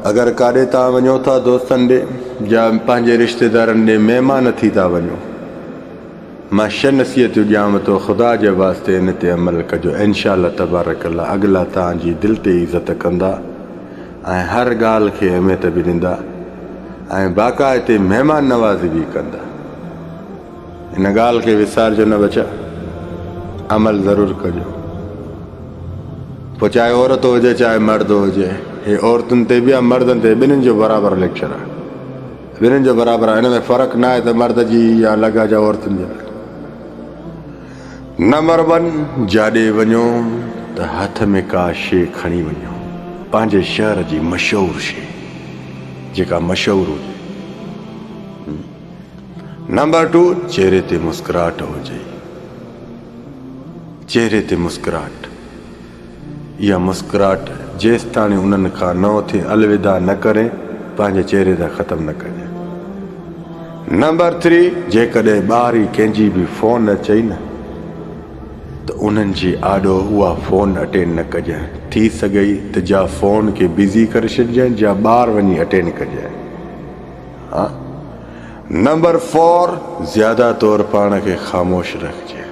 अगर काॾे तव्हां वञो था दोस्तनि ॾे या पंहिंजे रिश्तेदारनि ॾे महिमान थी था वञो, मां 6 नसीहतूं ॾियांव थो, ख़ुदा जे वास्ते इन ते अमल कजो। इंशाअल्लाह तबारकल्ला अॻिला तव्हांजी दिलि ते इज़त कंदा ऐं हर ॻाल्हि खे अहमियत बि ॾींदा ऐं बाक़ाइदे महिमान नवाज़ी बि कंदा। इन ॻाल्हि खे विसारजो न बचा, अमल ज़रूरु कजो। पोइ चाहे औरत हुजे चाहे मर्द हुजे, हे औरतुनि ते बि आहे मर्दनि ते, ॿिन्हिनि जो बराबरि लेक्चर आहे, ॿिन्हिनि जो बराबरि आहे। हिन में फ़र्क़ु न आहे त मर्द जी या अलॻि आहे या औरतुनि जा। नंबर 1, जाॾे वञो त हथ में का शइ खणी वञो, पंहिंजे शहर जी मशहूरु शइ जेका मशहूरु हुजे। नंबर 2, चेहरे ते मुस्कुराहट हुजे, चेहरे ते मुस्कुराहट। इहा मुस्कुराहट जेसि ताणी उन्हनि खां न थिए अलविदा न करे, पंहिंजे चेहरे सां ख़तमु न कजे। नंबर 3, जेकॾहिं ॿाहिरि कंहिंजी बि फ़ोन अचई न त उन्हनि जी आॾो उहा फ़ोन अटेंड न कजांइ। थी सघई त जा फ़ोन खे बिज़ी करे छॾिजांइ, जा ॿाहिरि वञी अटेंड कजांइ। हा। नंबर 4, ज़्यादा तौरु पाण खे ख़ामोश रखिजे,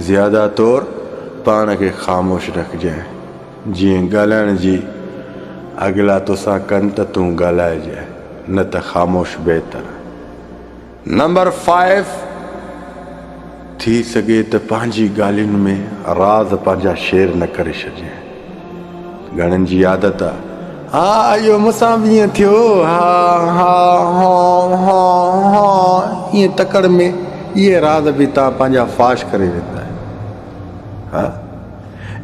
ज़्यादा तौरु पाण खे ख़ामोश रखिजांइ, जीअं ॻाल्हाइण जी अॻिला तोसां कनि त तूं ॻाल्हाइजांइ, न त ख़ामोश बहितर। नंबर 5, थी सघे त पंहिंजी ॻाल्हियुनि में राज़ पंहिंजा शेयर न करे छॾिजांइ। घणनि जी आदत आहे, हा इहो मूंसां बि ईअं थियो, हा हा हा हा ईअं तकड़ में इहे राज़ बि तव्हां पंहिंजा फाश करे वेंदा आहियो। हा,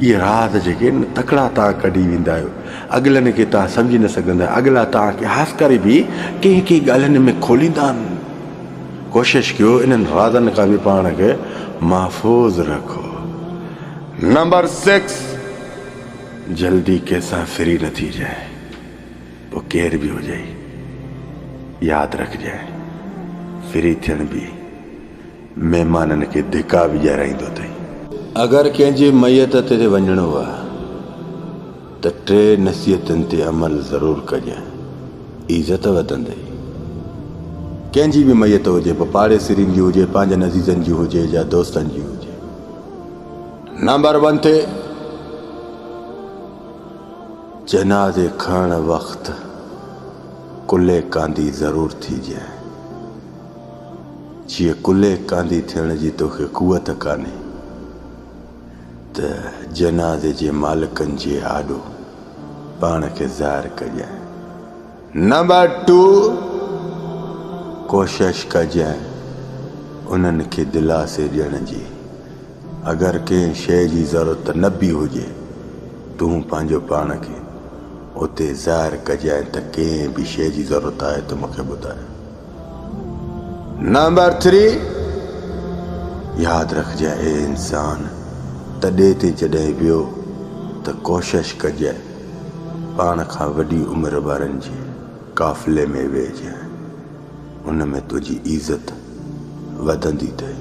इहे राज़ जेके न तकड़ा तव्हां कढी वेंदा आहियो, अॻिलनि खे तव्हां सम्झी न सघंदा आहियो। अॻिला तव्हांखे ख़ासि करे बि कंहिं कंहिं ॻाल्हियुनि में खोलींदा आहिनि। कोशिशि कयो इन्हनि राज़नि खां बि पाण खे महफ़ूज़ रखो। नंबर 6, जल्दी कंहिंसां फ्री न थी जाए, पोइ केर बि हुजे यादि रखिजांइ, फ्री थियण बि महिमाननि खे धिका बि ॾियाराईंदो अथई। अगरि कंहिंजी मैयत ते वञिणो आहे त 3 नसीहतुनि ते अमल ज़रूरु कजांइ, इज़त वधंदई। कंहिंजी बि मैयत हुजे, पोइ पाड़ेसिरियुनि जी हुजे, पंहिंजे नज़ीज़नि जी हुजे या दोस्तनि जी हुजे। नंबर 1 ते जनाज़े खणण वक़्तु कुल्ले कांदी ज़रूरु थीजांइ। जीअं कुल्ले कांदी थियण जी तोखे कुवत कान्हे त जनाज़े जे मालिकनि जे आॾो पाण खे ज़ाहिर कजांइ। नंबर 2, कोशिशि कजांइ उन्हनि खे दिलासे ॾियण जी। अगरि कंहिं शइ जी ज़रूरत न बि हुजे, तूं पंहिंजो पाण खे उते ज़ाहिर कजांइ त कंहिं बि शइ जी ज़रूरत आहे त मूंखे ॿुधाए। नंबर 3, यादि रखजांइ ए इंसान, तॾहिं ते जॾहिं वियो त कोशिशि कजांइ पाण खां वॾी उमिरि वारनि जे काफ़िले में वेहिजांइ, उन में तुंहिंजी इज़त वधंदी अथई।